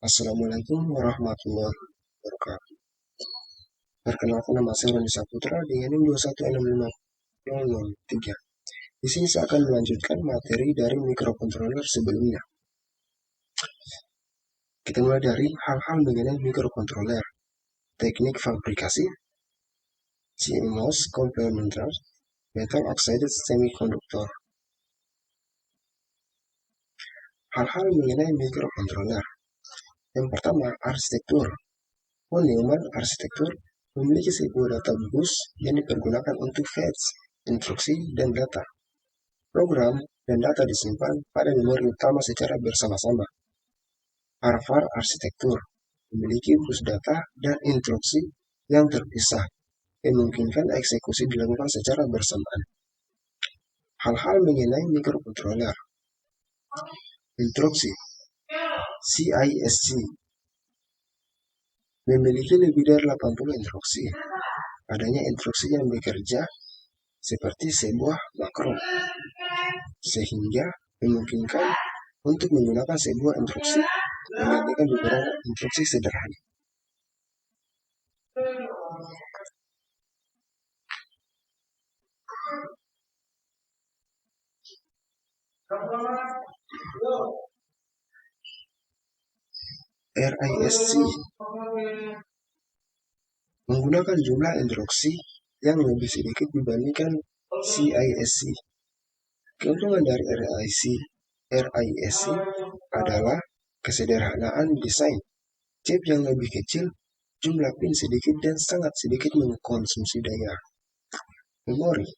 Assalamualaikum warahmatullahi wabarakatuh. Perkenalkan, nama saya Roni Saputra dengan NIM 2165003. Di sini saya akan melanjutkan materi dari microcontroller sebelumnya. Kita mulai dari hal-hal mengenai microcontroller, teknik fabrikasi, CMOS complementary, metal oxide semiconductor. Hal-hal mengenai microcontroller. Yang pertama, arsitektur. Von Neumann arsitektur memiliki sebuah data bus yang dipergunakan untuk fetch, instruksi, dan data. Program dan data disimpan pada memori utama secara bersama-sama. Harvard arsitektur memiliki bus data dan instruksi yang terpisah, memungkinkan eksekusi dilakukan secara bersamaan. Hal-hal mengenai microcontroller. Instruksi CISC memiliki lebih dari 80 instruksi. Adanya instruksi yang bekerja seperti sebuah makro, sehingga memungkinkan untuk menggunakan sebuah instruksi menggantikan beberapa instruksi sederhana. RISC menggunakan jumlah instruksi yang lebih sedikit dibandingkan CISC. Keuntungan dari RISC adalah kesederhanaan desain, chip yang lebih kecil, jumlah pin sedikit dan sangat sedikit mengkonsumsi daya. Memori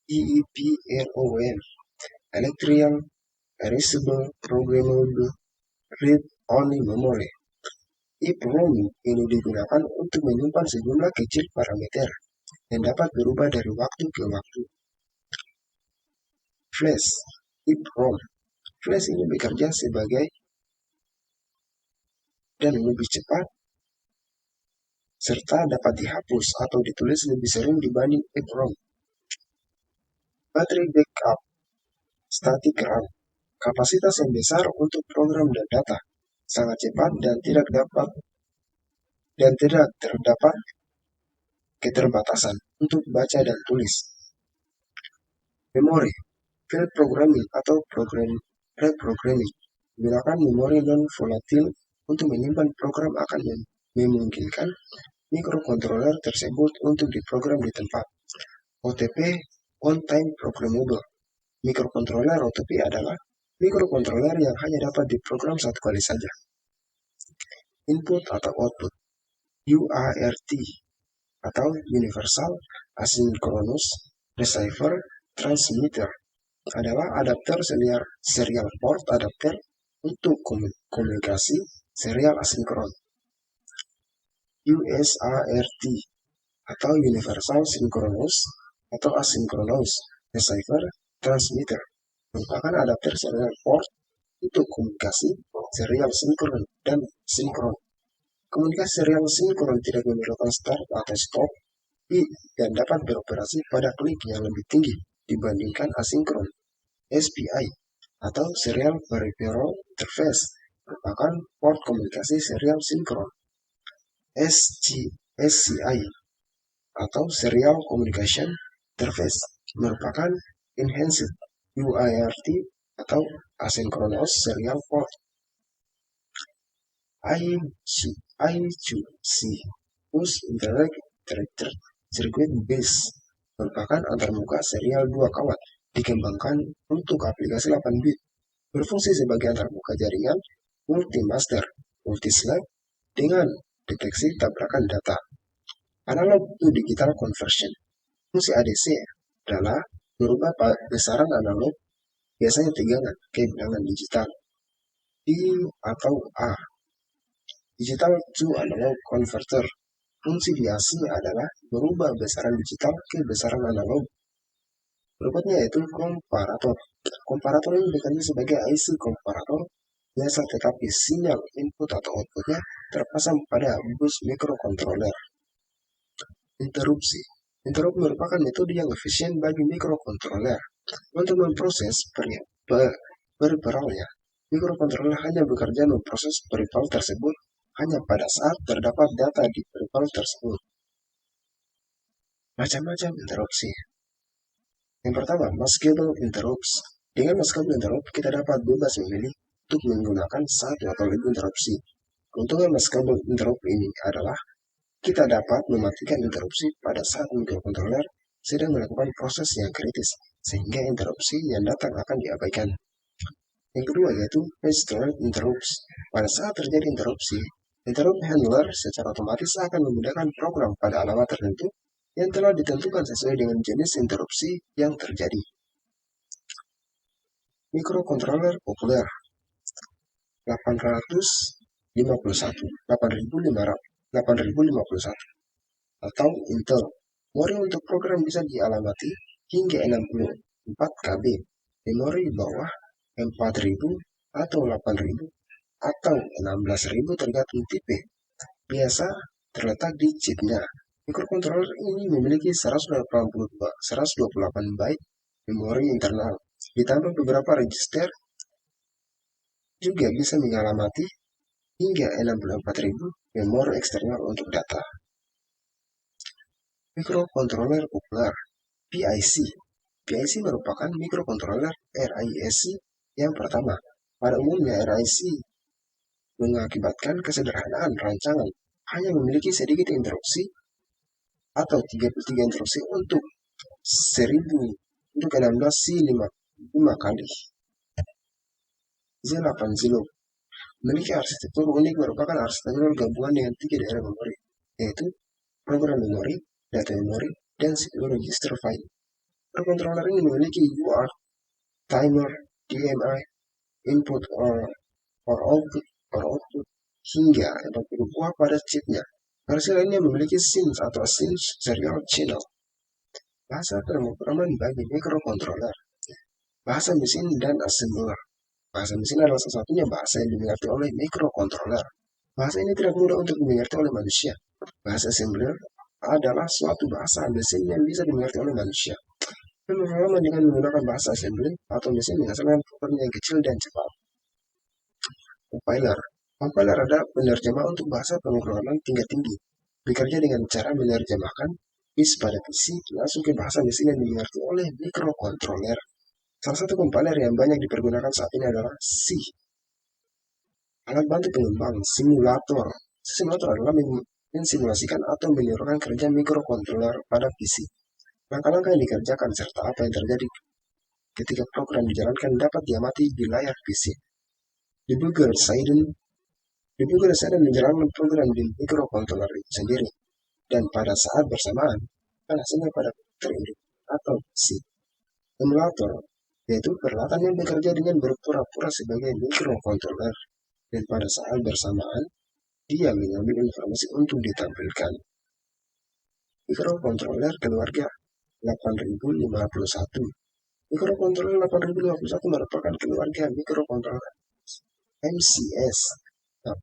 EEPROM, Electrical Erasable Programmable Read-Only Memory. EEPROM ini digunakan untuk menyimpan sejumlah kecil parameter yang dapat berubah dari waktu ke waktu. Flash EEPROM. Flash ini bekerja sebagai dan lebih cepat serta dapat dihapus atau ditulis lebih sering dibanding EEPROM. Baterai backup static RAM, kapasitas yang besar untuk program dan data, sangat cepat dan tidak terdapat keterbatasan untuk baca dan tulis. Memori field programming atau reprogramming menggunakan memori non-volatil untuk menyimpan program akan memungkinkan microcontroller tersebut untuk diprogram di tempat. OTP on-time programmable. Microcontroller OTP adalah microcontroller yang hanya dapat diprogram satu kali saja. Input atau output UART atau Universal Asynchronous Receiver Transmitter adalah adapter serial port adapter untuk komunikasi serial asinkron. USART atau Universal Synchronous atau Asynchronous Receiver Transmitter merupakan adapter serial port untuk komunikasi serial sinkron dan sinkron. Komunikasi serial sinkron tidak memerlukan start atau stop dan dapat beroperasi pada klik yang lebih tinggi dibandingkan asinkron. SPI atau Serial Peripheral Interface merupakan port komunikasi serial sinkron. SCI atau Serial Communication Interface merupakan Enhanced UART atau Asynchronous Serial Port. I2C Push Interactive Circuit Bus merupakan antarmuka serial 2 kawat dikembangkan untuk aplikasi 8 bit, berfungsi sebagai antarmuka jaringan multi-master, multi-slave dengan deteksi tabrakan data. Analog to digital conversion. Fungsi ADC adalah merubah besaran analog, biasanya tegangan, ke bilangan digital. I atau A. Digital to analog converter. Fungsi biasa adalah merubah besaran digital ke besaran analog. Berikutnya yaitu komparator. Komparator ini bekerja sebagai IC komparator biasa, tetapi sinyal input atau outputnya terpasang pada bus microcontroller. Interupsi. Interrupt merupakan metode yang efisien bagi microcontroller untuk memproses periperalnya Mikrokontroler hanya bekerja memproses peripheral tersebut hanya pada saat terdapat data di peripheral tersebut. Macam-macam interupsi. Yang pertama, maskable interrupts. Dengan maskable interrupt, kita dapat bebas memilih untuk menggunakan satu atau lebih interupsi. Keuntungan maskable interrupt ini adalah kita dapat mematikan interupsi pada saat mikrokontroler sedang melakukan proses yang kritis, sehingga interupsi yang datang akan diabaikan. Yang kedua yaitu page-turn interrupts. Pada saat terjadi interupsi, interrupt handler secara otomatis akan memudahkan program pada alamat tertentu yang telah ditentukan sesuai dengan jenis interupsi yang terjadi. Mikrokontroler populer 8051 atau Intel. Memori untuk program bisa dialamati hingga 64 KB. Memori di bawah 4000 atau 8000 atau 16000 tergantung tipe. Biasa terletak di chipnya. Mikrokontroler ini memiliki 128 byte memori internal. Ditambah beberapa register juga bisa mengalamati hingga 64.000 memori eksternal untuk data. Mikrokontroler populer PIC. PIC merupakan mikrokontroler RISC yang pertama. Pada umumnya RISC mengakibatkan kesederhanaan rancangan, hanya memiliki sedikit interupsi atau 33 interupsi untuk 16C5 kali. Z80 memiliki arsitektur unik, merupakan arsitektur gabungan dengan 3 daerah memori, yaitu program memori, data memori, dan CPU register file. Mikrokontroler ini memiliki UART, timer, DMI, input or output, hingga 40 buah pada chipnya. Versi lainnya memiliki SIMS atau SIMS serial channel. Bahasa pemrograman bagi mikrokontroler. Bahasa mesin dan assembler. Bahasa mesin adalah salah satunya bahasa yang dimengerti oleh mikrokontroler. Bahasa ini tidak mudah untuk dimengerti oleh manusia. Bahasa assembler adalah suatu bahasa mesin yang bisa dimengerti oleh manusia. Pemrograman dengan menggunakan bahasa assembly atau mesin menghasilkan program yang kecil dan cepat. Compiler. Compiler adalah penerjemah untuk bahasa pemrograman tingkat tinggi. Bekerja dengan cara menerjemahkan bits pada PC langsung ke bahasa mesin yang dimengerti oleh mikrokontroler. Salah satu compiler yang banyak dipergunakan saat ini adalah C. Alat bantu pengembang, simulator. Simulator adalah mensimulasikan atau menirukan kerja mikrokontroler pada PC. Langkah-langkah yang dikerjakan serta apa yang terjadi ketika program dijalankan dapat diamati di layar PC. Debugger Siden menjalankan program di mikrokontroler itu sendiri, dan pada saat bersamaan hasilnya pada komputer induk atau PC. Emulator yaitu peralatan yang bekerja dengan berpura-pura sebagai mikrokontroler, dan pada saat bersamaan dia mengambil informasi untuk ditampilkan. Mikrokontroler keluarga 8051. Mikrokontroler 8051 merupakan keluarga mikrokontroler MCS 1.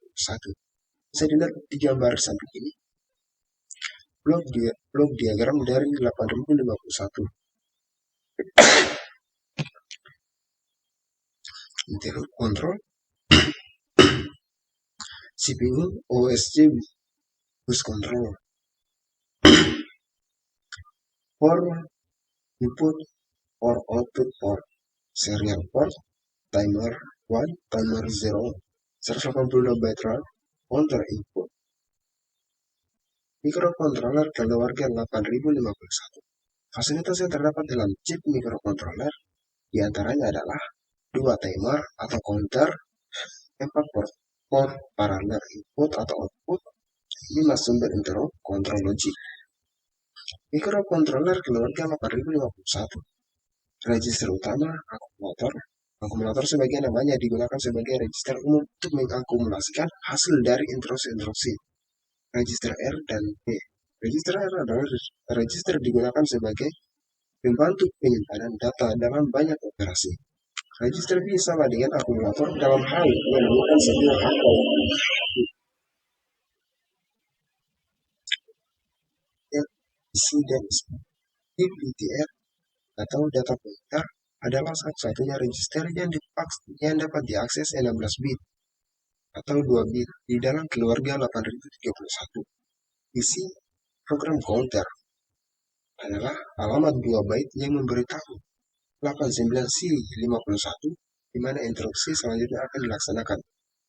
Bisa dilihat di gambar samping ini. Blok diagram dari 8051. Intel control, CPU, OSC, bus control, for input or output port, serial port, timer 1, timer 0, 180 byte RAM, counter input. Mikrokontroler keluarga 8051. Fasilitas yang terdapat dalam chip mikrokontroler diantaranya adalah 2 timer atau counter, 4 port parallel input atau output, 5 sumber interrupt control logic. Mikrokontroler keluarga 8051. Register utama, akumulator. Akumulator sebagai namanya digunakan sebagai register umum untuk mengakumulasikan hasil dari interupsi. Register R dan B. Register R adalah register digunakan sebagai pembantu penyimpanan data dalam banyak operasi. Register B sama dengan akumulator dalam hal menemukan sebuah angka isi dan DPTR atau data pointer adalah satu-satunya register yang dapat diakses 16 bit atau 2 bit di dalam keluarga 8031. Isi program counter adalah alamat 2 byte yang memberitahu 89C51 di mana instruksi selanjutnya akan dilaksanakan.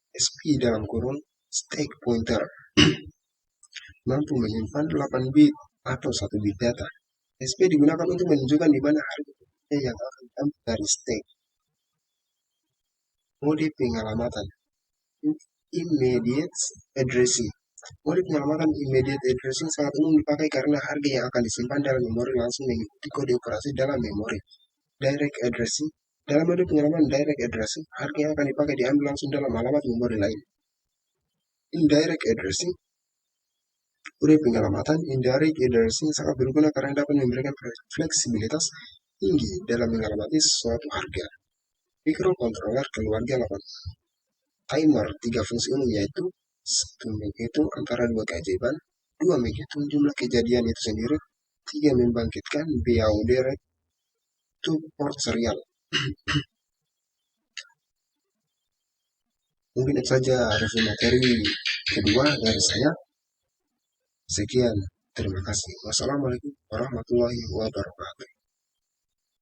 SP dalam kurung stack pointer mampu menyimpan 8 bit atau 1 bit data. SP digunakan untuk menunjukkan di mana harga yang akan diambil dari stack. Mode penyelamatan immediate addressing. Mode penyelamatan immediate addressing sangat umum dipakai karena harga yang akan disimpan dalam memori langsung mengikuti kode operasi dalam memori. Direct addressing. Dalam mode penyelamatan direct addressing, harga yang akan dipakai diambil langsung dalam alamat memori lain. Indirect addressing. Mode penyelamatan indirect addressing sangat berguna karena dapat memberikan fleksibilitas tinggi dalam mengalamati suatu harga. Microcontroller keluarga 8. Timer 3 fungsi umum yaitu 1 menghitung antara 2 keajaiban, 2 menghitung jumlah kejadian itu sendiri, 3 membangkitkan BAOD rate to port serial. Mungkin itu saja review materi kedua dari saya. Sekian, terima kasih. Wassalamualaikum warahmatullahi wabarakatuh.